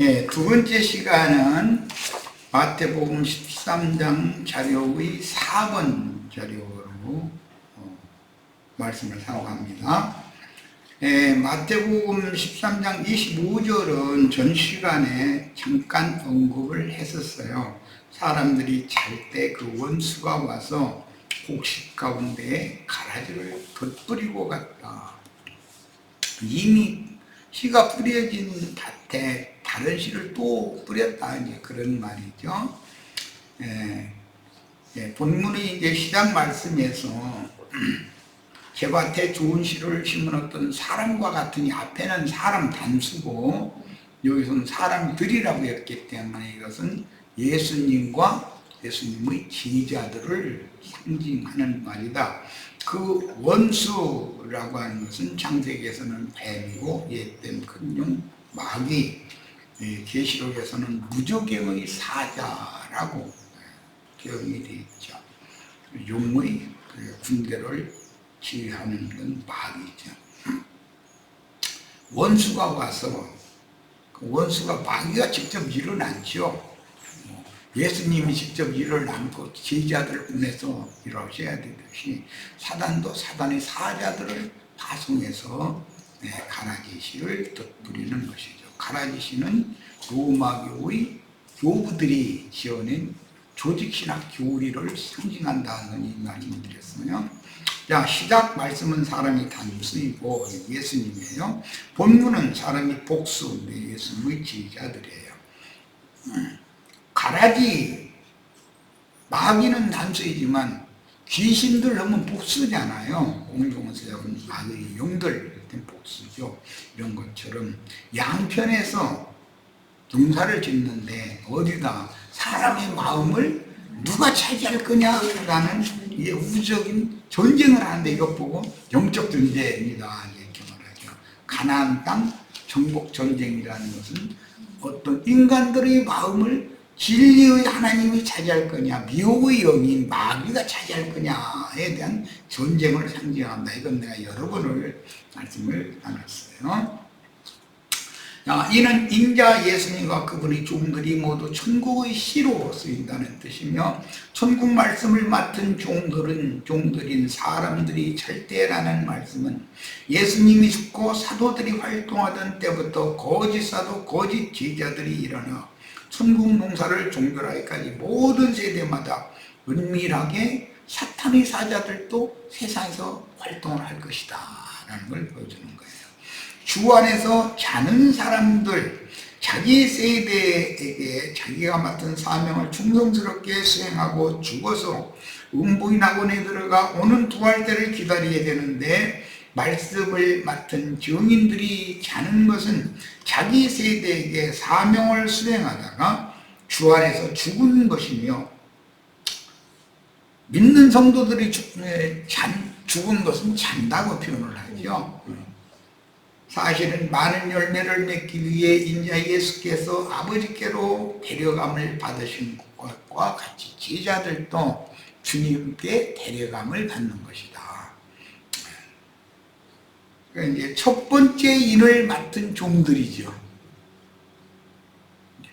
예, 두 번째 시간은 마태복음 13장 자료의 4번 자료로 말씀을 사용합니다. 예, 마태복음 13장 25절은 전 시간에 잠깐 언급을 했었어요. 사람들이 잘 때 그 원수가 와서 곡식 가운데 가라지를 덧뿌리고 갔다. 이미 씨가 뿌려진 밭에 다른 씨를 또 뿌렸다, 이제 그런 말이죠. 본문의 이제 시작 말씀에서 제 밭에 좋은 씨를 심어놓던 사람과 같으니, 앞에는 사람 단수고 여기서는 사람들이라고 했기 때문에 이것은 예수님과 예수님의 제자들을 상징하는 말이다. 그 원수라고 하는 것은 창세기에서는 뱀이고 옛된 큰 용 마귀, 계시록에서는 무저갱의 사자라고 기억이 되어 있죠. 용의 군대를 지휘하는 건 마귀죠. 원수가 와서, 그 원수가 마귀가 직접 일을 않죠. 예수님이 직접 일을 안고 제자들을 보내서 일하셔야 되듯이 사단도 사단의 사자들을 파송해서 가라지씨를 덧뿌리는 것이죠. 가라지씨는 로마교의 교부들이 지어낸 조직신학 교리를 상징한다는 이 말씀을 드렸어요. 자, 시작 말씀은 사람이 단수이고 예수님이에요. 본문은 사람이 복수, 예수님의 제자들이에요. 가라지, 마귀는 단수이지만 귀신들 하면 복수잖아요. 공동세력은 마귀의 용들 복수죠. 이런 것처럼 양편에서 농사를 짓는데 어디다 사람의 마음을 누가 차지할 거냐라는 우주적인 전쟁을 하는데, 이것 보고 영적 전쟁이다 이렇게 말하죠. 가나안 땅 정복 전쟁이라는 것은 어떤 인간들의 마음을 진리의 하나님이 차지할 거냐, 미혹의 영인 마귀가 차지할 거냐에 대한 전쟁을 상징한다. 이건 내가 여러 번을 말씀을 나눴어요. 이는 인자 예수님과 그분의 종들이 모두 천국의 씨로 쓰인다는 뜻이며, 천국 말씀을 맡은 종들인 사람들이 잘 때라는 말씀은 예수님이 죽고 사도들이 활동하던 때부터 거짓 사도, 거짓 제자들이 일어나 천국 농사를 종결하기까지 모든 세대마다 은밀하게 사탄의 사자들도 세상에서 활동을 할 것이다 라는 걸 보여주는 거예요. 주 안에서 자는 사람들, 자기 세대에게 자기가 맡은 사명을 충성스럽게 수행하고 죽어서 음부인 학원에 들어가 오는 부활 때를 기다리게 되는데, 말씀을 맡은 증인들이 자는 것은 자기 세대에게 사명을 수행하다가 주 안에서 죽은 것이며, 믿는 성도들이 죽은 것은 잔다고 표현을 하죠. 사실은 많은 열매를 맺기 위해 인자 예수께서 아버지께로 데려감을 받으신 것과 같이 제자들도 주님께 데려감을 받는 것이다. 그러니까 이제 첫 번째 일을 맡은 종들이죠.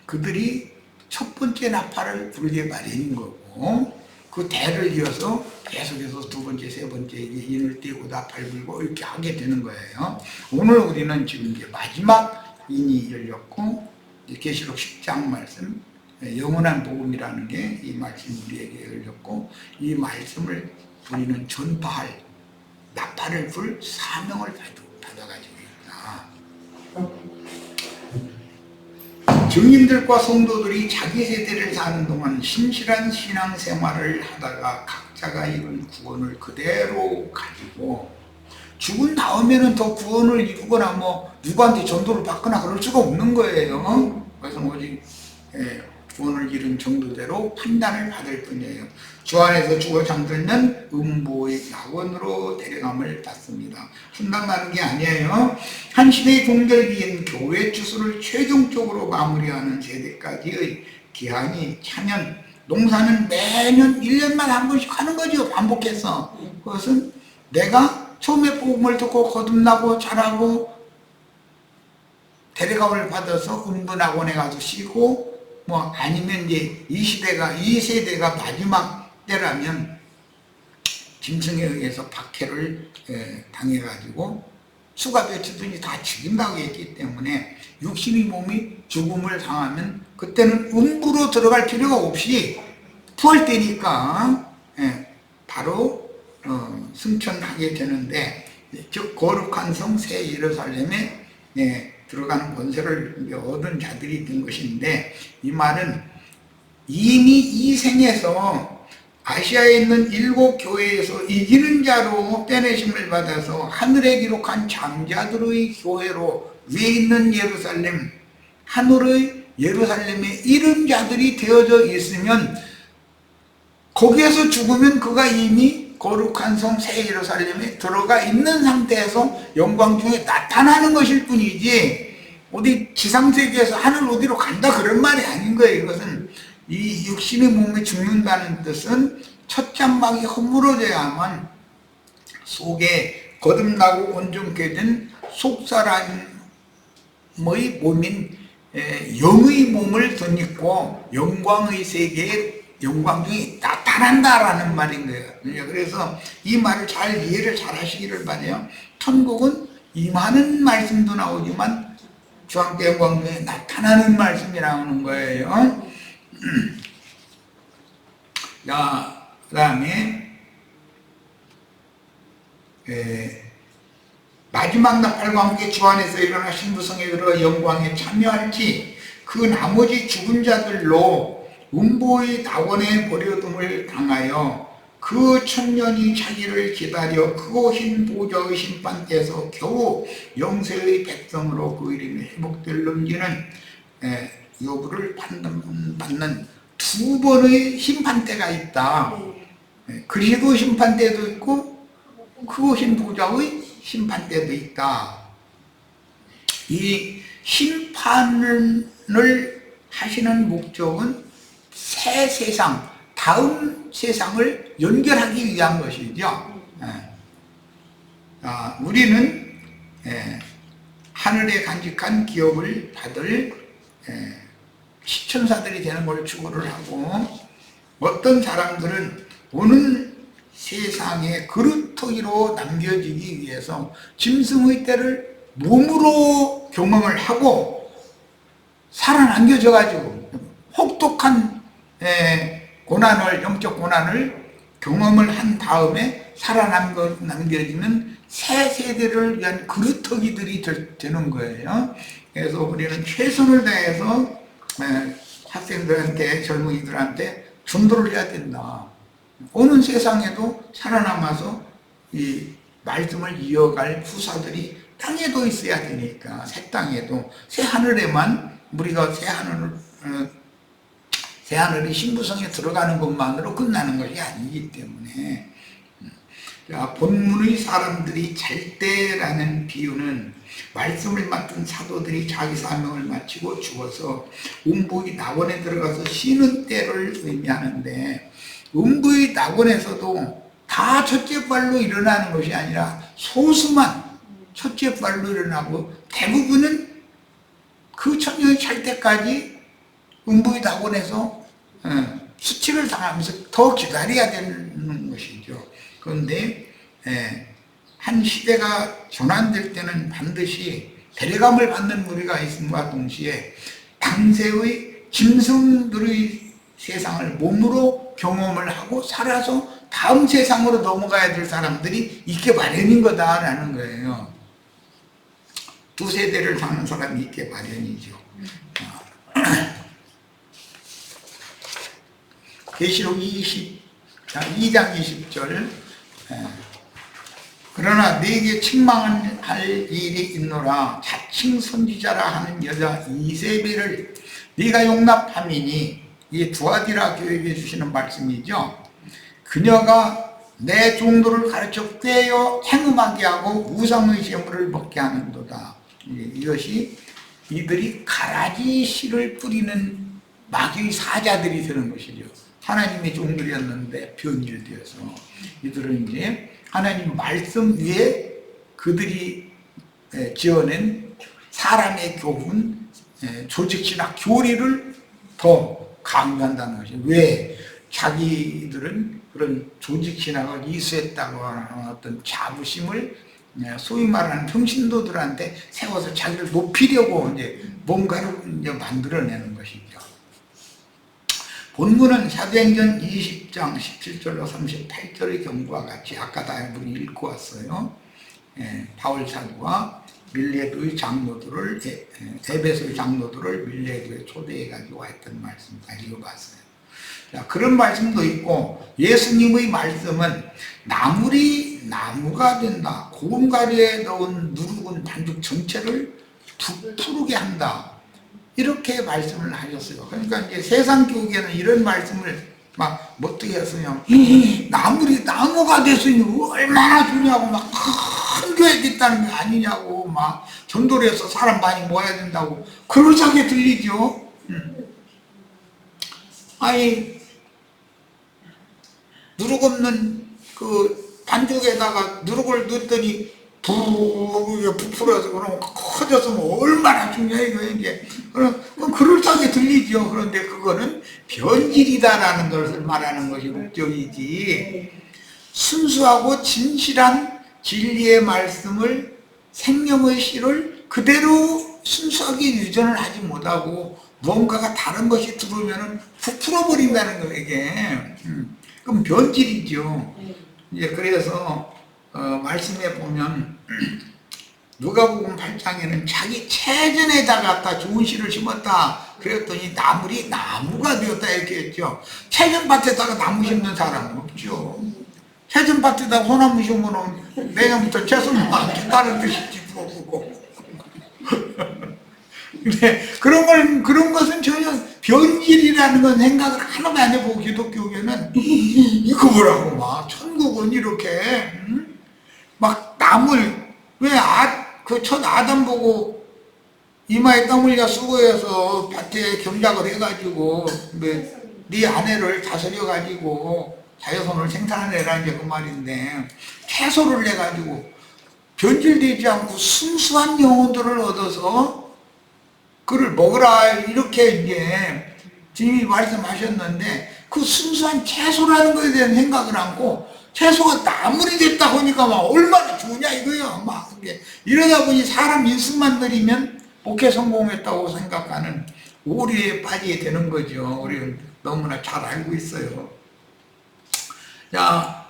그들이 첫 번째 나팔을 불게 마련인 거고, 그 대를 이어서 계속해서 두 번째, 세 번째 인을 띄고 나팔 불고 이렇게 하게 되는 거예요. 오늘 우리는 지금 이제 마지막 인이 열렸고, 계시록 10장 말씀, 영원한 복음이라는 게 이 말씀 우리에게 열렸고, 이 말씀을 우리는 전파할, 나팔을 불 사명을 받아가지고 있다. 증인들과 성도들이 자기 세대를 사는 동안 신실한 신앙생활을 하다가 각자가 이룬 구원을 그대로 가지고, 죽은 다음에는 더 구원을 이루거나 누구한테 전도를 받거나 그럴 수가 없는 거예요. 그래서 오직 구원을 이룬 정도대로 판단을 받을 뿐이에요. 주 안에서 죽어 잠들면 음보의 낙원으로 데려감을 받습니다. 순당하는 게 아니에요. 한 시대의 종결기인 교회 추수를 최종적으로 마무리하는 세대까지의 기한이 차면, 농사는 매년 1년만 한 번씩 하는 거죠. 반복해서. 그것은 내가 처음에 복음을 듣고 거듭나고 자라고 데려감을 받아서 음부낙원에 가서 쉬고, 뭐 아니면 이제 이 세대가 마지막 때라면 짐승에 의해서 박해를 당해가지고 수가 벼치더니 다 죽인다고 했기 때문에 육신의 몸이 죽음을 당하면 그때는 음부로 들어갈 필요가 없이 부활되니까 바로 승천하게 되는데, 즉 거룩한 성 새 예루살렘에 들어가는 권세를 얻은 자들이 된 것인데, 이 말은 이미 이 생에서 아시아에 있는 7교회에서 이기는 자로 빼내심을 받아서 하늘에 기록한 장자들의 교회로 위에 있는 예루살렘, 하늘의 예루살렘에 이른 자들이 되어져 있으면 거기에서 죽으면 그가 이미 거룩한 성 새 예루살렘에 들어가 있는 상태에서 영광 중에 나타나는 것일 뿐이지, 어디 지상세계에서 하늘 어디로 간다 그런 말이 아닌 거예요. 이것은 이 육신의 몸이 죽는다는 뜻은 첫 장막이 허물어져야만 속에 거듭나고 온전케 된 속사람의 몸인 영의 몸을 덧입고 영광의 세계에 영광 중에 나타난다라는 말인 거예요. 그래서 이 말을 이해를 잘 하시기를 바라요. 천국은 임하는 말씀도 나오지만 주함께 영광 중에 나타나는 말씀이 나오는 거예요. 자, 그 다음에 마지막 나팔과 함께 주 안에서 일어나 신부성에 들어 영광에 참여할지 그 나머지 죽은 자들로 음부의 낙원에 버려둠을 당하여 그 천년이 차기를 기다려 크고 흰 보좌의 심판대에서 겨우 영세의 백성으로 그 이름이 회복될 넘기는 여부를 받는 두 번의 심판대가 있다. 그리고 심판대도 있고 크고 흰 보좌의 심판대도 있다. 이 심판을 하시는 목적은 새 세상, 다음 세상을 연결하기 위한 것이죠. 우리는 하늘에 간직한 기업을 받을 시천사들이 되는 걸 추구를 하고, 어떤 사람들은 오는 세상에 그루터기로 남겨지기 위해서 짐승의 때를 몸으로 경험을 하고 살아남겨져 가지고 혹독한 고난을, 영적 고난을 경험을 한 다음에 살아남겨지는 새 세대를 위한 그루터기들이 되는 거예요. 그래서 우리는 최선을 다해서 학생들한테, 젊은이들한테 전도를 해야 된다. 오는 세상에도 살아남아서 이 말씀을 이어갈 후사들이 땅에도 있어야 되니까, 새 땅에도, 새 하늘에만 우리가 새 하늘이 신부성에 들어가는 것만으로 끝나는 것이 아니기 때문에. 자, 본문의 사람들이 잘 때라는 비유는 말씀을 맡은 사도들이 자기 사명을 마치고 죽어서 음부의 낙원에 들어가서 쉬는 때를 의미하는데, 음부의 낙원에서도 다 첫째 발로 일어나는 것이 아니라 소수만 첫째 발로 일어나고, 대부분은 그 천년이 찰 때까지 음부의 낙원에서 수치를 당하면서 더 기다려야 되는 것이죠. 그런데 한 시대가 전환될 때는 반드시 데려감을 받는 무리가 있음과 동시에 당세의 짐승들의 세상을 몸으로 경험을 하고 살아서 다음 세상으로 넘어가야 될 사람들이 있게 마련인 거다라는 거예요. 두 세대를 사는 사람이 있게 마련이죠. 계시록 2장 20절. 그러나 네게 책망할 일이 있노라. 자칭 선지자라 하는 여자 이세벨을 네가 용납함이니, 이 두아디라 교회에 주시는 말씀이죠. 그녀가 내 종도를 가르쳐 꿰어 행음하게 하고 우상의 제물을 먹게 하는도다. 이것이 이들이 가라지 씨를 뿌리는 마귀의 사자들이 되는 것이죠. 하나님의 종들이었는데 변질되어서 이들은 이제 하나님 말씀 위에 그들이 지어낸 사람의 교훈, 조직신학 교리를 더 강조한다는 것이. 왜? 자기들은 그런 조직신학을 이수했다고 하는 어떤 자부심을 소위 말하는 평신도들한테 세워서 자기를 높이려고 이제 뭔가를 이제 만들어내는 것이죠. 본문은 사도행전 20장 17절로 38절의 경고와 같이 아까 다 여러분이 읽고 왔어요. 바울 사도와 밀레도의 장로들을 에베소의 장로들을 밀레도에 초대해가지고 했던 말씀 다 읽어봤어요. 자, 그런 말씀도 있고 예수님의 말씀은 나물이 나무가 된다. 고금가루에 넣은 누룩은 반죽 전체를 부풀게 한다. 이렇게 말씀을 하셨어요. 그러니까 이제 세상 교육에는 이런 말씀을 막 어떻게 했어요? 나물이 나무가 됐으니 얼마나 중요하고 막 큰 교회 있다는 게 아니냐고 막 전도를 해서 사람 많이 모아야 된다고 그러자게 들리죠. 아니 누룩 없는 그 반죽에다가 누룩을 넣었더니 부풀어서 그러면 커졌으면 얼마나 중요해 이게. 그럼 그럴싸하게 들리죠. 그런데 그거는 변질이다라는 것을 말하는 것이 목적이지, 순수하고 진실한 진리의 말씀을, 생명의 씨를 그대로 순수하게 유전을 하지 못하고 뭔가가 다른 것이 들어오면 부풀어 버린다는 거예요 이게. 그럼 변질이죠. 이제 그래서 말씀에 보면 누가복음 8장에는 자기 체전에다 갖다 좋은 씨를 심었다 그랬더니 나물이 나무가 되었다 이렇게 했죠. 체전밭에다가 나무 심는 사람은 없죠. 체전밭에다가 소나무 심으면 내년부터 채소는 많다는 뜻이지 뭐. 근데 그런 것은 전혀 변질이라는 건 생각을 하나도 안 해보고 기독교계는 이거 뭐라고 막 천국은 이렇게 막 나물, 왜 그 첫 아담 보고 이마에 땀 흘려 수고해서 밭에 경작을 해가지고 네 아내를 다스려가지고 자녀손을 생산해라 이제 그 말인데, 채소를 내가지고 변질되지 않고 순수한 영혼들을 얻어서 그를 먹으라 이렇게 이제 주님이 말씀하셨는데, 그 순수한 채소라는 것에 대한 생각을 않고 채소가 나물이 됐다 보니까 막 얼마나 좋으냐 이거예요. 막 이러다 보니 사람 인수만 들이면 목회 성공했다고 생각하는 오류에 빠지게 되는 거죠. 우리는 너무나 잘 알고 있어요. 자,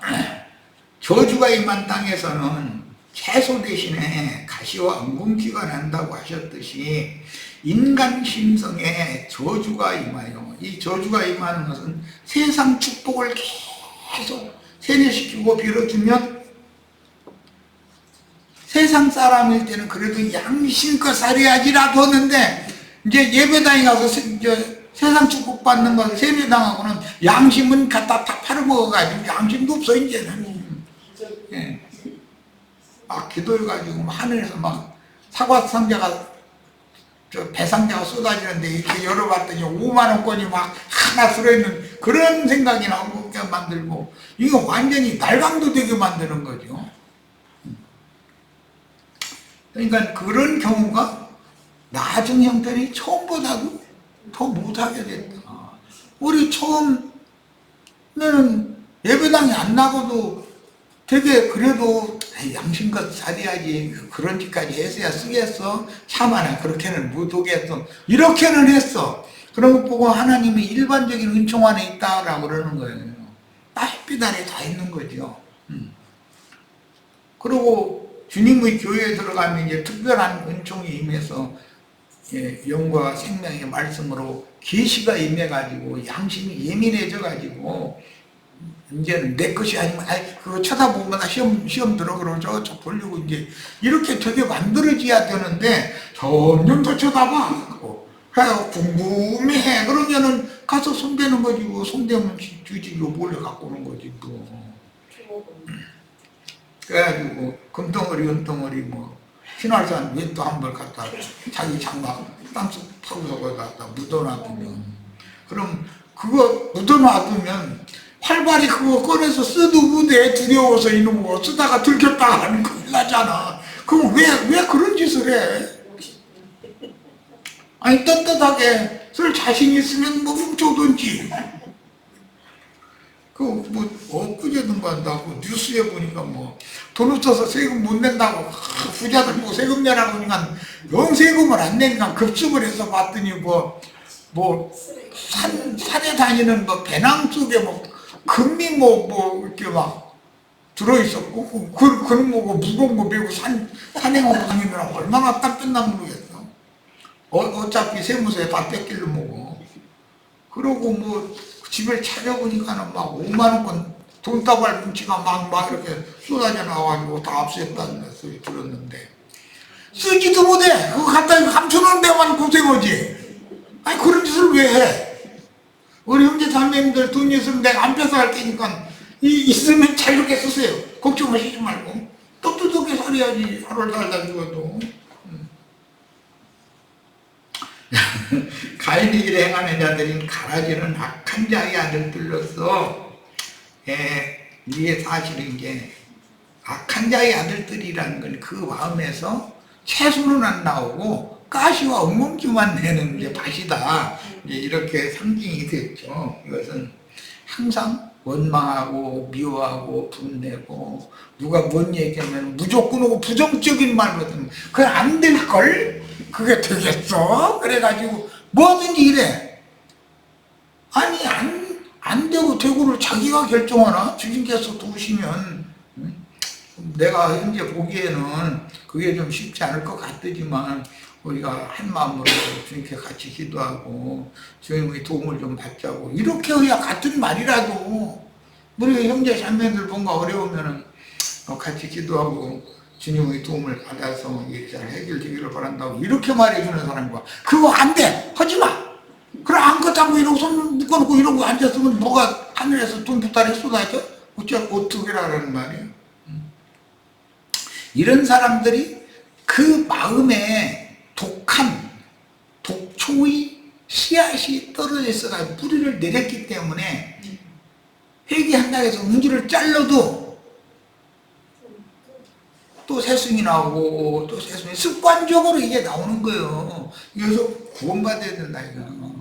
저주가 임한 땅에서는 채소 대신에 가시와 엉겅퀴가 난다고 하셨듯이 인간 심성에 저주가 임하여, 이 저주가 임하는 것은 세상 축복을 계속 세뇌시키고 빌어주면 세상 사람일 때는 그래도 양심껏 살아야지라도 하는데, 이제 예배당에 가서 세상 축복받는 건 세뇌당하고는 양심은 갖다 다 팔아먹어가지고 양심도 없어 이제는. 예. 막 기도해가지고 하늘에서 막 사과 상자가 배상자가 쏟아지는데 이렇게 열어봤더니 5만원권이 막 하나 들어있는 그런 생각이 나오게 만들고, 이거 완전히 날강도 되게 만드는 거죠. 그러니까 그런 경우가 나중 형편이 처음보다도 더 못하게 됐다. 우리 처음에는 예배당에 안 나가도 되게 그래도 양심껏 살아야지, 그런 짓까지 했어야 쓰겠어? 차마나 그렇게는 못하겠어. 이렇게는 했어. 그런 거 보고 하나님이 일반적인 은총 안에 있다라고 그러는 거예요. 햇빛 아래 다 있는 거죠. 그리고 주님의 교회에 들어가면 이제 특별한 은총이 임해서 영과 생명의 말씀으로 계시가 임해가지고 양심이 예민해져가지고 이제는 내 것이 아니면 그거 쳐다보면 시험 들어 그러죠. 저 보려고 이제 이렇게 되게 만들어져야 되는데 점점 더 쳐다봐. 그래서 궁금해. 그러면은 가서 손대는 거지. 뭐 손대면 주지 몰래 갖고 오는 거지 뭐. 그래가지고 금덩어리 은덩어리 뭐 흰알산 웬도 한 벌 갖다 자기 장막 땅속 파고서 갖다 묻어놔두면, 그럼 그거 묻어놔두면 활발히 그거 꺼내서 써도 무대 두려워서 이놈 거 쓰다가 들켰다 하는 거 나잖아. 그럼 왜 그런 짓을 해? 아니 떳떳하게 쓸 자신 있으면 뭐 훔쳐오든지. 엊그제든가 한다고 뉴스에 보니까 뭐 돈 없어서 세금 못 낸다고 부자들 뭐 세금 내라고 하니까 영 세금을 안 내니까 급습을 해서 봤더니 산에 다니는 뭐 배낭 속에 뭐 금이 이렇게 막 들어있었고 그런 거고 무거운 거 메고 산행하고 다니느라고 얼마나 땀뺐나 모르겠어. 어차피 세무서에 다 뺏길로 먹어. 그러고 뭐 집을 찾아보니까는 막 5만 원권 돈다발 뭉치가 막 이렇게 쏟아져 나와가지고 다 압수했다는 소리 들었는데 쓰지도 못해. 그거 갖다 감춰놓은 데만 고생하지. 아니 그런 짓을 왜 해? 우리 형제 자매님들 돈 있으면 내가 안 뺏어 할 테니까 있으면 자유롭게 쓰세요. 걱정하시지 말고 떳떳하게 살아야지. 하루를 살다 죽어도. 가인의 행하는 자들인 가라지는 악한 자의 아들들로서 이게 사실은 이게 악한 자의 아들들이라는 건 그 마음에서 채소는 안 나오고 가시와 엉겅퀴만 내는 게 밭이다. 이렇게 상징이 됐죠. 이것은 항상 원망하고 미워하고 분내고 누가 뭔 얘기하면 무조건 오고 부정적인 말거든. 그게 안 될걸? 그게 되겠어? 그래가지고 뭐든지 이래. 아니 안 되고 되고를 자기가 결정하나? 주님께서 도우시면 내가 현재 보기에는 그게 좀 쉽지 않을 것 같지만 우리가 한 마음으로 주님께 같이 기도하고 주님의 도움을 좀 받자고 이렇게 해야 같은 말이라도 우리 형제 자매들 뭔가 어려우면은 같이 기도하고 주님의 도움을 받아서 이게 잘 해결되기를 바란다고 이렇게 말해주는 사람과 그거 안 돼! 하지마! 그래 아무것도 안 하고 이러고 손 묶어놓고 이러고 앉았으면 뭐가 하늘에서 돈 부따리 쏟아져? 어떻게 하라는 말이에요. 이런 사람들이 그 마음에 독초의 씨앗이 떨어져 있어가지고 뿌리를 내렸기 때문에 회개한다고 해서 움지를 잘라도 또 새순이 나오고 또 새순이 습관적으로 이게 나오는 거예요. 그래서 구원받아야 된다 이거.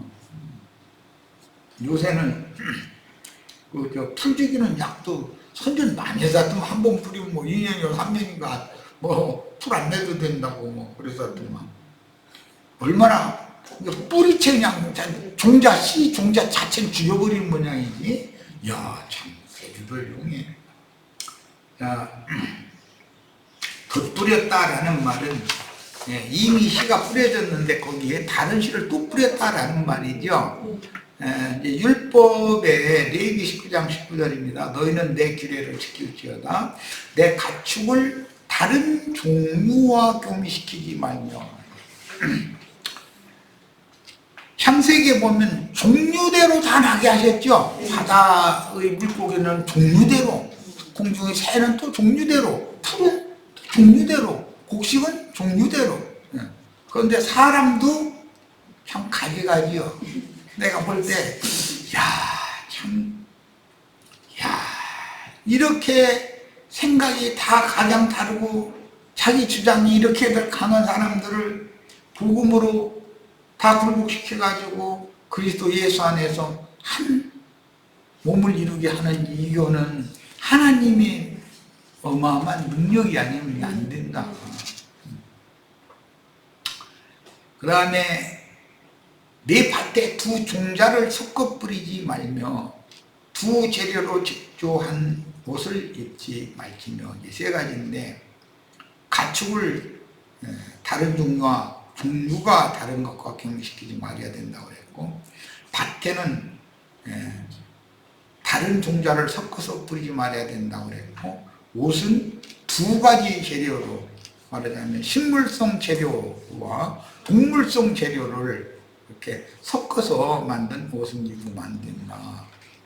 요새는 풀 죽이는 약도 선전 많이 해서 한 번 뿌리면 뭐 2년이고 3년인가 뭐 풀 안 내도 된다고 뭐 그래서 얼마나 뿌리채 그냥 씨 종자 자체를 죽여버리는 모양이지. 야 참 세주들 용해. 자 덧뿌렸다라는 말은 이미 씨가 뿌려졌는데 거기에 다른 씨를 또 뿌렸다라는 말이죠. 이제 율법의 레위기 19장 19절입니다. 너희는 내 규례를 지킬지어다. 내 가축을 다른 종류와 교미시키지 말며. 창세기에 보면 종류대로 다 나게 하셨죠. 바다의 물고기는 종류대로, 공중의 새는 또 종류대로, 풀은 종류대로, 곡식은 종류대로. 그런데 사람도 참 가지가지요. 내가 볼 때, 이렇게 생각이 다 가장 다르고 자기 주장이 이렇게 강한 사람들을 복음으로 다 굴복시켜가지고 그리스도 예수 안에서 한 몸을 이루게 하는 이거는 하나님의 어마어마한 능력이 아니면 안 된다. 그 다음에 내 밭에 두 종자를 섞어 뿌리지 말며 두 재료로 직조한 옷을 입지 말지며. 이게 세 가지인데 가축을 다른 종류가 다른 것과 경시키지 말아야 된다고 했고, 밭에는 다른 종자를 섞어서 뿌리지 말아야 된다고 했고, 옷은 두 가지 재료로 말하자면 식물성 재료와 동물성 재료를 이렇게 섞어서 만든 옷은 입으면 안 된다.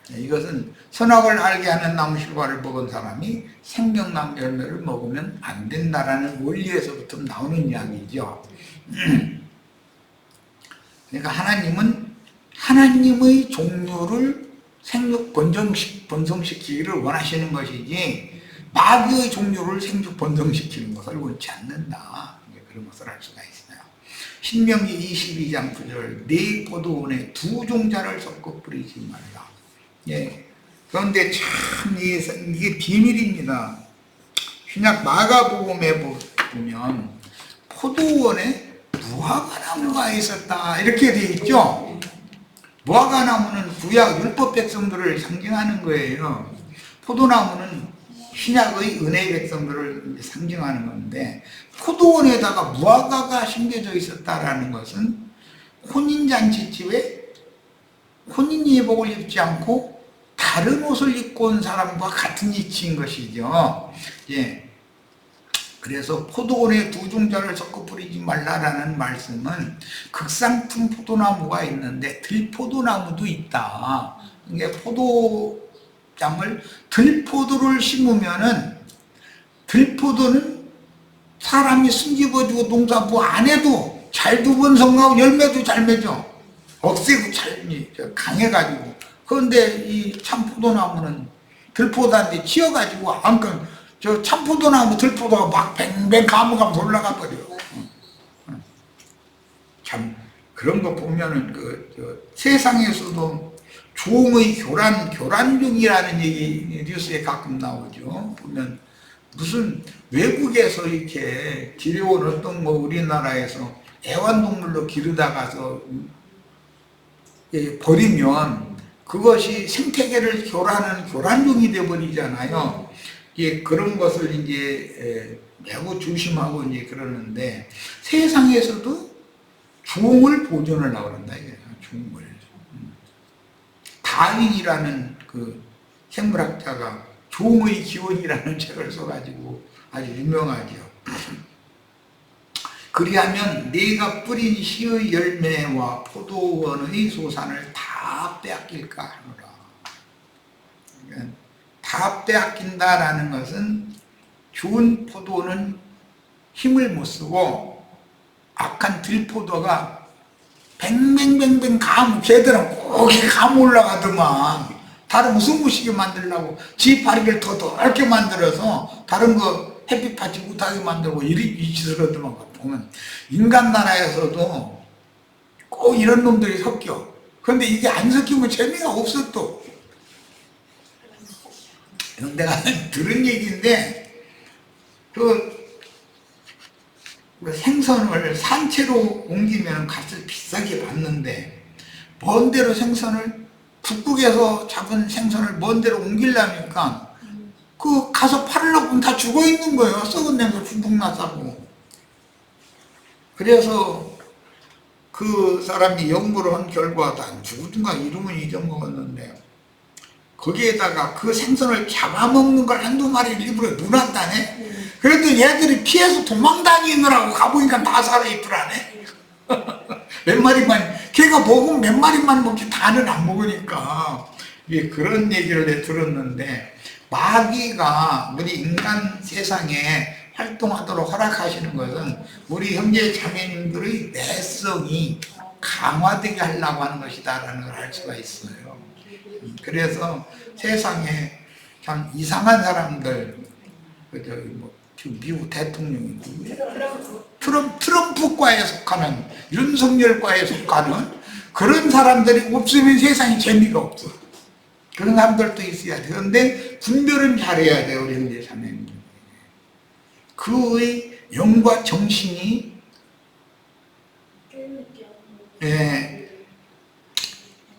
이것은 선악을 알게 하는 나무 실과를 먹은 사람이 생명나무 열매를 먹으면 안 된다라는 원리에서부터 나오는 이야기죠. 그러니까 하나님은 하나님의 종류를 생육 번성시키기를 원하시는 것이지 마귀의 종류를 생육 번성시키는 것을 원치 않는다. 그런 것을 알 수가 있어요. 신명기 22장 9절 네 포도원에 두 종자를 섞어 뿌리지 말라. 예. 그런데 참 이게 비밀입니다. 신약 마가복음에 보면 포도원에 무화과나무가 있었다 이렇게 되어 있죠. 무화과나무는 구약 율법 백성들을 상징하는 거예요. 포도나무는 신약의 은혜의 백성들을 상징하는 건데, 포도원에다가 무화과가 심겨져 있었다라는 것은 혼인잔치집에 혼인 예복을 입지 않고 다른 옷을 입고 온 사람과 같은 이치인 것이죠. 예. 그래서 포도원에 두 종자를 섞어 뿌리지 말라라는 말씀은 극상품 포도나무가 있는데 들포도나무도 있다. 이게 포도장을 들포도를 심으면은 들포도는 사람이 숨집어주고 농사부 안 해도 잘 두번성하고 열매도 잘 맺어. 억세고 잘 강해가지고. 그런데 이 참포도나무는 들포도한테 치여가지고 안건 저 참포도나무 들포도가 막 뱅뱅 가물가물 올라가 버려. 참 그런 거 보면은 세상에서도 종의 교란종이라는 얘기 뉴스에 가끔 나오죠. 보면 무슨 외국에서 이렇게 길어온 어떤 우리나라에서 애완동물로 기르다가서 버리면 그것이 생태계를 교란하는 교란종이 되어버리잖아요. 그런 것을 이제 매우 조심하고 이제 그러는데, 세상에서도 종을 보존을 하려고 한다. 종을. 다윈이라는 그 생물학자가 종의 기원이라는 책을 써가지고 아주 유명하죠. 그리하면 네가 뿌린 씨의 열매와 포도원의 소산을 다 빼앗길까 하노라. 그러니까 다 빼앗긴다라는 것은 좋은 포도는 힘을 못 쓰고 악한 들포도가 뱅뱅뱅뱅 걔들은 꼭 감 올라가더만 다른 거 숨으시게 만들려고 지 파리를 더 넓게 만들어서 다른 거 햇빛 받지 못하게 만들고 이 짓을 하더만. 보면 인간 나라에서도 꼭 이런 놈들이 섞여. 그런데 이게 안 섞이면 재미가 없어. 또 내가 들은 얘기인데 그 생선을 산채로 옮기면 값을 비싸게 받는데, 먼 데로 생선을 북극에서 잡은 생선을 먼 데로 옮기려니까 그 가서 팔으려고 하면 다 죽어 있는 거예요. 썩은 냄새 붕붕 나싸고. 그래서 그 사람이 연구를 한 결과 다 죽었든가 이름은 잊어먹었는데, 거기에다가 그 생선을 잡아먹는 걸 한두 마리를 일부러 놔놨다네. 그래도 얘들이 피해서 도망다니느라고 가보니까 다 살아있더라네. 몇 마리만, 걔가 먹으면 몇 마리만 먹지 다는 안 먹으니까. 그런 얘기를 내가 들었는데, 마귀가 우리 인간 세상에 활동하도록 허락하시는 것은 우리 형제 자매님들의 내성이 강화되게 하려고 하는 것이다라는 걸 알 수가 있어요. 그래서 세상에 참 이상한 사람들, 지금 미국 대통령이 누구예요? 트럼프과에 속하는, 윤석열과에 속하는 그런 사람들이 없으면 세상에 재미가 없어. 그런 사람들도 있어야 돼. 그런데 분별은 잘해야 돼요, 우리 형제 자매님들. 그의 영과 정신이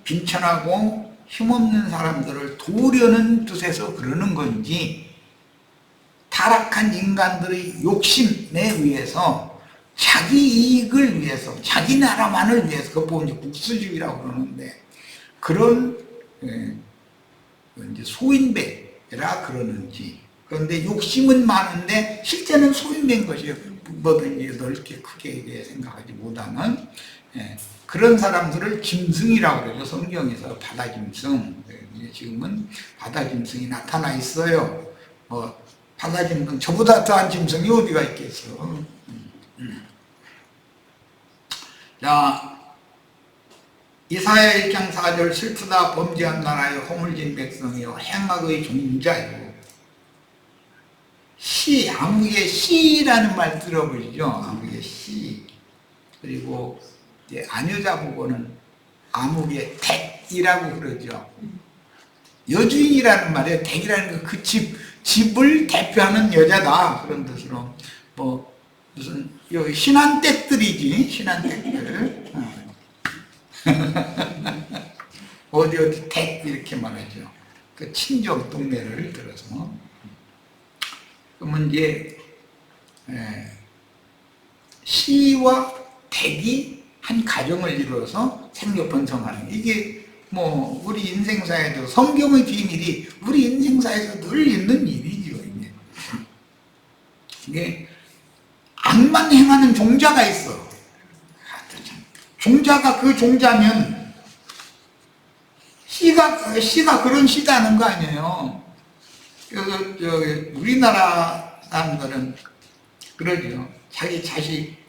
빈천하고 힘없는 사람들을 도우려는 뜻에서 그러는 건지, 타락한 인간들의 욕심에 의해서 자기 이익을 위해서, 자기 나라만을 위해서, 그거 보면 이제 국수주의라고 그러는데, 그런 이제 소인배라 그러는지. 그런데 욕심은 많은데 실제는 소인배인 것이에요. 뭐든지 넓게 크게 생각하지 못하는 그런 사람들을 짐승이라고 그러죠. 성경에서 바다짐승. 지금은 바다짐승이 나타나 있어요. 바다짐승, 저보다 더한 짐승이 어디가 있겠어. 자, 이사야 1장 4절 슬프다 범죄한 나라에 허물진 백성이요 행악의 종자요. 시, 암흑의 시라는 말 들어보시죠? 암흑의 시. 그리고 이제 아녀자 보고는 아무개 댁이라고 그러죠. 여주인이라는 말이에요. 댁이라는 거 그 집을 대표하는 여자다 그런 뜻으로 뭐 무슨 여기 신한댁들이지 신한댁들 어디 댁 이렇게 말하죠. 그 친정 동네를 들어서 그러면 이제 시와 댁이 한 가정을 이루어서 생육번성하는 이게 뭐 우리 인생사에도 성경의 비밀이 우리 인생사에서 늘 있는 일이죠. 이게 악만 행하는 종자가 있어. 종자가 그 종자면 시가 그런 시다는 거 아니에요. 그래서 우리나라 사람들은 그러죠. 자기 자식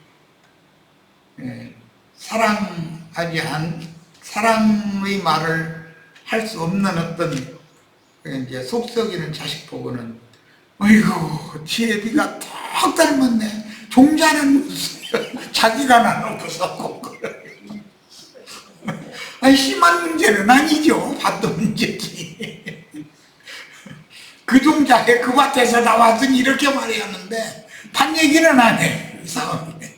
사랑의 말을 할 수 없는 어떤 이제 속썩이는 자식 보고는 어이구 지혜비가 턱 닮았네. 종자는 자기가 나눠서 아니 심한 문제는 아니죠. 밭도 문제지. 그 종자에 그 밭에서 나왔으니 이렇게 말이었는데 밭 얘기는 안 해. 이상하게.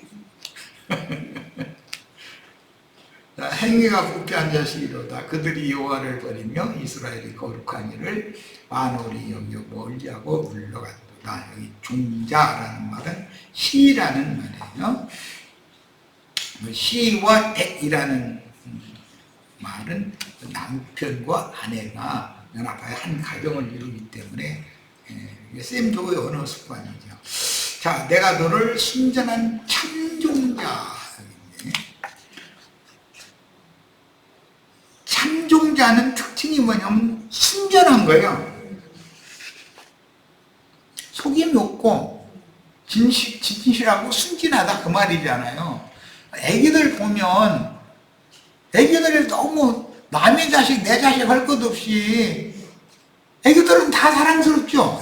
행위가 부패한 자식이로다. 그들이 여호와를 버리며 이스라엘이 거룩한 일을 만홀히 여겨 멀리하고 물러갔도다. 여기 종자라는 말은 시라는 말이에요. 시와 댁이라는 말은 남편과 아내가 연합하여 한 가정을 이루기 때문에 쌤조의 언어 습관이죠. 자, 내가 너를 순전한 참종자. 참종자는 특징이 뭐냐면 순전한 거예요. 속임이 없고 진실하고 순진하다 그 말이잖아요. 애기들 보면 애기들이 너무 남의 자식 내 자식 할 것 없이 애기들은 다 사랑스럽죠.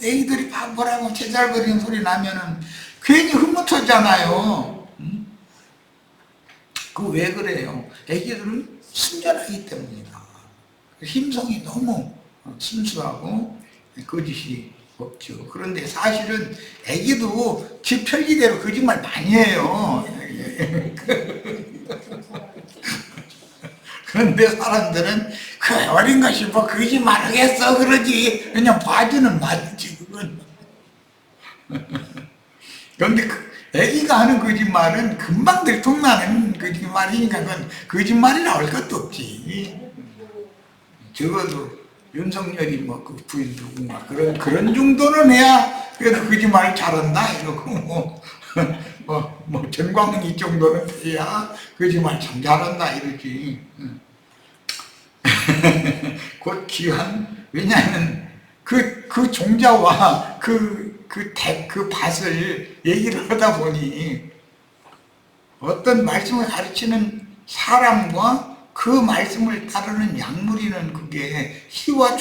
애기들이 뭐라고 제잘거리는 소리 나면은 괜히 흐뭇하잖아요. 그 왜 그래요? 애기들은 순전하기 때문이다. 힘성이 너무 순수하고 거짓이 없죠. 그런데 사실은 애기도 지 편리대로 거짓말 많이 해요. 그런데 사람들은 그 어린 것이 뭐 거짓말 하겠어 그러지. 그냥 봐주는 말이지 그건. 그런데 애기가 하는 거짓말은 금방 들통나는 거짓말이니까 그건 거짓말이라 할 것도 없지. 적어도 윤석열이 뭐 그 부인 누군가 그런 정도는 해야 그래도 거짓말 잘한다 이러고 뭐 전광훈 이 정도는 해야 거짓말 참 잘한다 이러지. 곧 귀한 왜냐하면 그 종자와 그 밭을 얘기를 하다 보니 어떤 말씀을 가르치는 사람과 그 말씀을 따르는 약물이는 그게 시와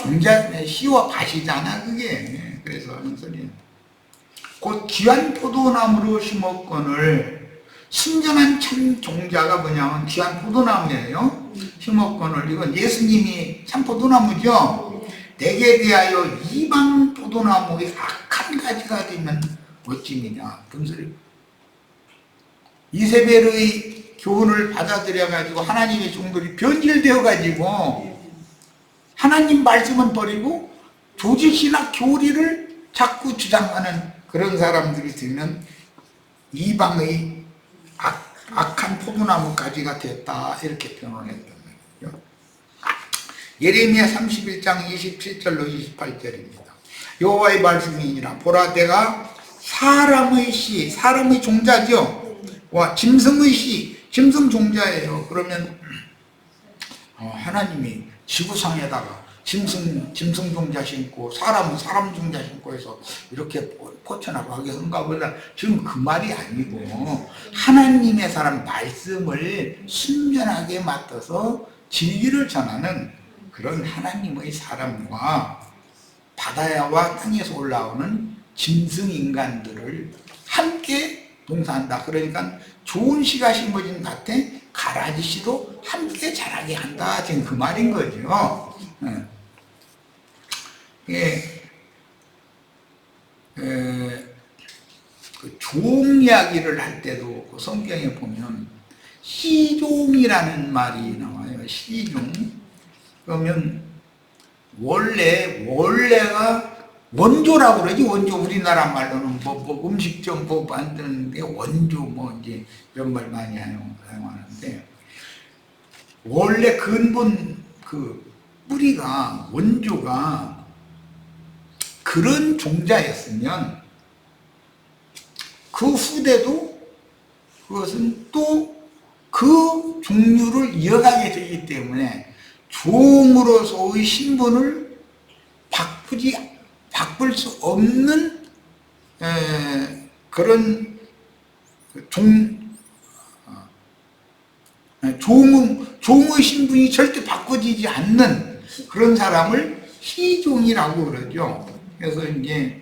밭이잖아 그게. 그래서 하는 소리야. 곧 귀한 포도나무로 심었거늘 순전한 참 종자가 뭐냐면 귀한 포도나무예요. 심었거늘 이건 예수님이 참 포도나무죠. 내게 대하여 이방 포도나무의 악한 가지가 되면 어찌미냐. 무슨 소리? 이세벨의 교훈을 받아들여가지고 하나님의 종들이 변질되어가지고 하나님 말씀은 버리고 조직이나 교리를 자꾸 주장하는 그런 사람들이 되면 이방의 악한 포도나무 가지가 됐다 이렇게 표현했단 말이죠. 예레미야 31장 27절로 28절입니다. 여호와의 말씀이니라. 보라 내가 사람의 종자죠. 와 짐승의 짐승 종자예요. 그러면 하나님이 지구상에다가 짐승 종자 신고 사람은 사람 종자 신고 해서 이렇게 포천하게 한가 보다. 지금 그 말이 아니고 하나님의 사람 말씀을 순전하게 맡아서 진리를 전하는 그런 하나님의 사람과 바다와 땅에서 올라오는 짐승 인간들을 함께 봉사한다. 그러니까 좋은 씨가 심어진 밭에 가라지 씨도 함께 자라게 한다. 지금 그 말인 거죠. 예. 그 종 이야기를 할 때도 그 성경에 보면 시종이라는 말이 나와요. 시종. 그러면 원래가 원조라고 그러지. 원조, 우리나라 말로는 뭐 음식점 뭐 만드는데 원조 뭐 이제 이런 말 많이 사용하는데, 원래 근본 그 뿌리가, 원조가 그런 종자였으면 그 후대도 그것은 또 그 종류를 이어가게 되기 때문에 종으로서의 신분을 바꿀 수 없는 그런 종의 신분이 절대 바꿔지지 않는 그런 사람을 시종이라고 그러죠. 그래서 이제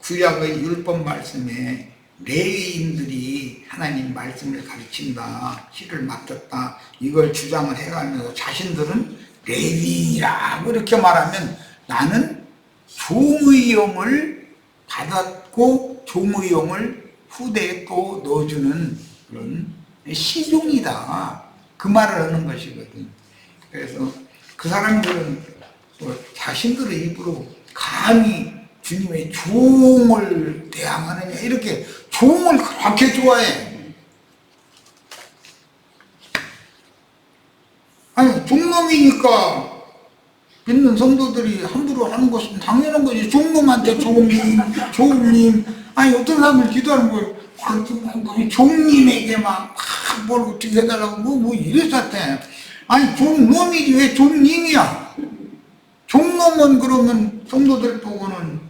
구약의 율법 말씀에 레위인들이 하나님 말씀을 가르친다, 씨를 맡았다, 이걸 주장을 해가면서 자신들은 레위인이라고 이렇게 말하면 나는 종의 영을 받았고 종의 영을 후대에 또 넣어주는 그런 시종이다, 그 말을 하는 것이거든. 그래서 그 사람들은 자신들의 입으로 감히 주님의 종을 대항하느냐, 이렇게 종을 그렇게 좋아해. 아니, 종놈이니까 믿는 성도들이 함부로 하는 것은 당연한 거지. 종놈한테 종님. 아니, 어떤 사람들 기도하는 걸 종님에게 뭘 어떻게 해달라고 뭐 이래서 돼. 아니, 종놈이지 왜 종님이야. 종놈은 그러면 성도들 보고는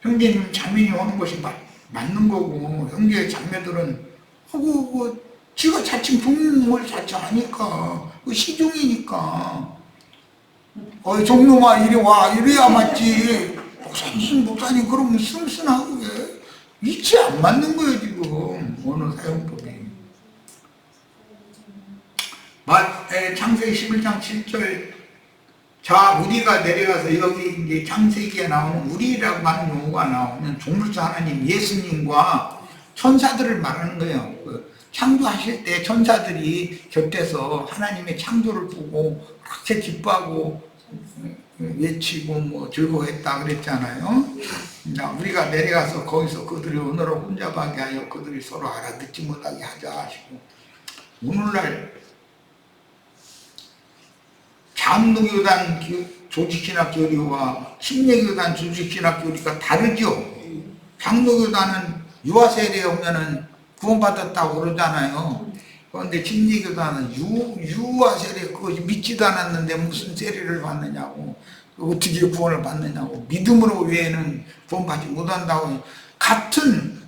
형제님 자매니 오는 것이 맞는 거고, 형제 자매들은 지가 자칭 종을 자처하니까, 그 시종이니까 종놈아 이리 와, 이래야 맞지. 목사님 그러면 슴슴하고 왜 위치 안 맞는 거예요 지금 어느 사용법이. 창세기 11장 7절. 자, 우리가 내려가서, 여기 이제 창세기에 나오는 우리라고 하는 용어가 나오면 종물자 하나님, 예수님과 천사들을 말하는 거예요. 창조하실 때 천사들이 곁에서 하나님의 창조를 보고 그렇게 기뻐하고 외치고 뭐 즐거워했다 그랬잖아요. 우리가 내려가서 거기서 그들이 언어를 혼잡하게 하여 그들이 서로 알아듣지 못하게 하자 하시고, 오늘날 장로교단 조직신학 교리와 침례교단 조직신학 교리가 다르죠. 장로교단은 유아 세례에 오면은 구원받았다고 그러잖아요. 그런데 침례교단은 유아 세례 그것이 믿지도 않았는데 무슨 세례를 받느냐고, 어떻게 구원을 받느냐고, 믿음으로 외에는 구원받지 못한다고. 같은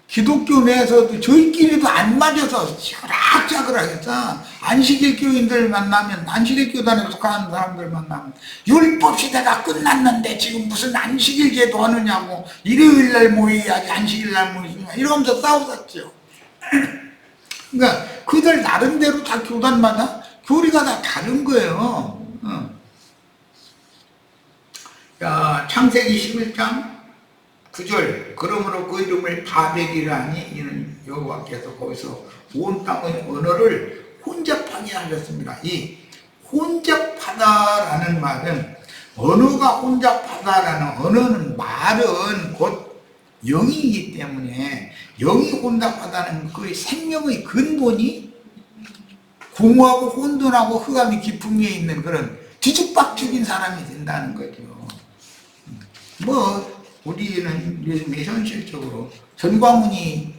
기독교 내에서도 저희끼리도 안 맞아서 자그락자그락해서, 안식일 교인들 만나면, 안식일 교단에 속한 사람들 만나면 율법 시대가 끝났는데 지금 무슨 안식일 제도 하느냐고, 일요일날 모여야지 안식일날 모이냐 이러면서 싸웠었죠. 그러니까 그들 나름대로 다 교단마다 교리가 다 다른 거예요. 창세기 11장 9절. 그러므로 그 이름을 바벨이라 하니 이는 여호와께서 거기서 온 땅의 언어를 혼잡하게 하셨습니다. 이 혼잡하다라는 말은, 언어가 혼잡하다라는, 언어는 말은 곧 영이기 때문에 영이 혼잡하다는 그 생명의 근본이 공허하고 혼돈하고 흑암이 깊은 위에 있는 그런 뒤죽박죽인 사람이 된다는 거죠. 우리는 요즘에 현실적으로 전광훈이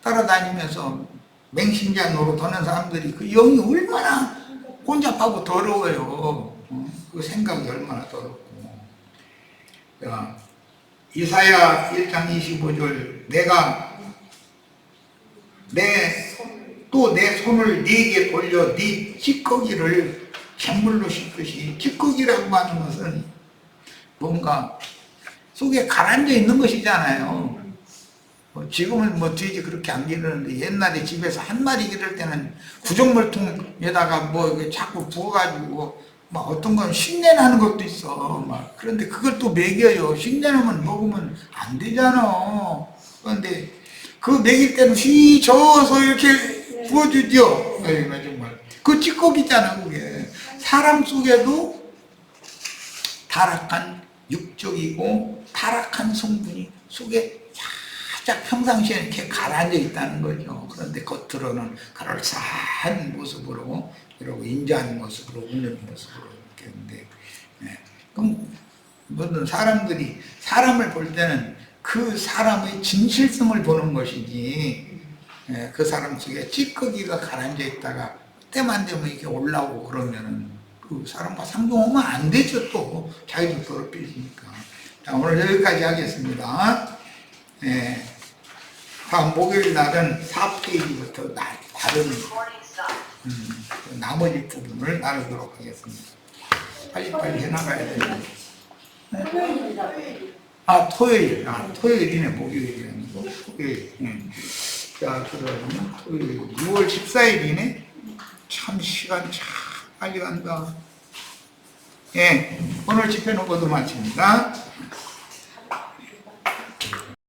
따라다니면서 맹신자 노릇하는 사람들이 그 영이 얼마나 혼잡하고 더러워요. 그 생각이 얼마나 더럽고. 이사야 1장 25절. 내가 내 손을 네게 돌려 네 찌꺼기를 잿물로 씻듯이. 찌꺼기라고 하는 것은 뭔가 속에 가라앉아 있는 것이잖아요. 지금은 뭐 돼지 그렇게 안 기르는데 옛날에 집에서 한 마리 기를 때는 구정물통에다가 뭐 이렇게 자꾸 부어가지고 막 어떤 건 쉰내 나는 것도 있어. 막 그런데 그걸 또 먹여요. 쉰내 나면 먹으면 안 되잖아. 그런데 그 먹일 때는 휘 저어서 이렇게 부어주죠. 아이고 정말 그 찌꺼기잖아 그게. 사람 속에도 타락한 육적이고 타락한 성분이 속에 살짝 평상시에 이렇게 가라앉아 있다는 거죠. 그런데 겉으로는 그럴싸한 모습으로 이러고 인자한 모습으로 웃는 모습으로 이렇게 있는데, 그럼 모든 사람들이 사람을 볼 때는 그 사람의 진실성을 보는 것이지, 그 사람 속에 찌꺼기가 가라앉아 있다가 때만 되면 이렇게 올라오고 그러면은 그 사람과 상종하면 안 되죠. 또 자기도 더럽혀지니까. 자, 오늘 여기까지 하겠습니다. 다음 목요일 날은 4페이지부터 다른 나머지 부분을 나누도록 하겠습니다. 빨리빨리 해나가야 되는데. 토요일. 토요일이네. 목요일이 아니고 토요일. 자, 그러면 토요일 6월 14일이네. 참 시간 참 빨리 간다. 오늘 집회 놓고도 마칩니다.